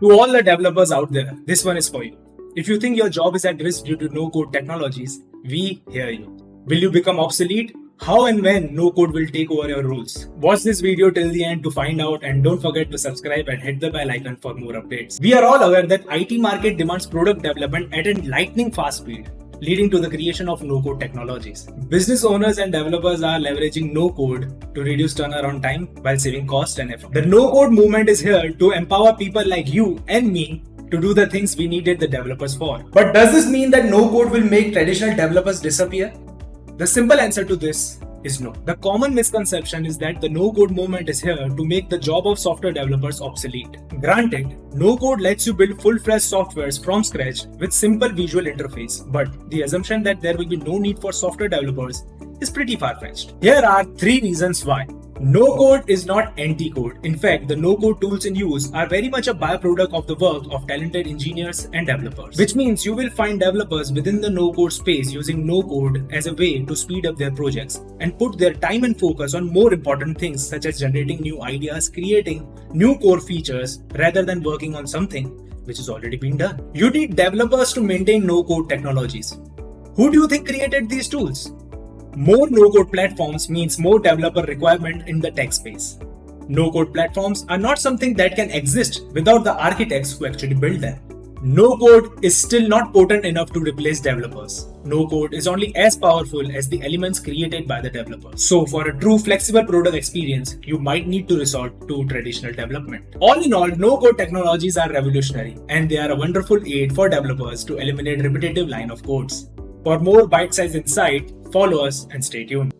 To all the developers out there, this one is for you. If you think your job is at risk due to no-code technologies, we hear you. Will you become obsolete? How and when no-code will take over your roles? Watch this video till the end to find out, and don't forget to subscribe and hit the bell icon for more updates. We are all aware that IT market demands product development at a lightning fast speed, leading to the creation of no-code technologies. Business owners and developers are leveraging no-code to reduce turnaround time while saving cost and effort. The no-code movement is here to empower people like you and me to do the things we needed the developers for. But does this mean that no-code will make traditional developers disappear? The simple answer to this is no. The common misconception is that the no-code movement is here to make the job of software developers obsolete. Granted, no-code lets you build full-fledged softwares from scratch with simple visual interface, but the assumption that there will be no need for software developers is pretty far-fetched. Here are 3 reasons why. No-code is not anti-code. In fact, the no-code tools in use are very much a byproduct of the work of talented engineers and developers. Which means you will find developers within the no-code space using no-code as a way to speed up their projects and put their time and focus on more important things such as generating new ideas, creating new core features rather than working on something which has already been done. You need developers to maintain no-code technologies. Who do you think created these tools? More no-code platforms means more developer requirement in the tech space. No-code platforms are not something that can exist without the architects who actually build them. No-code is still not potent enough to replace developers. No-code is only as powerful as the elements created by the developers. So for a true flexible product experience, you might need to resort to traditional development. All in all, no-code technologies are revolutionary, and they are a wonderful aid for developers to eliminate repetitive line of codes. For more bite-sized insight, follow us and stay tuned.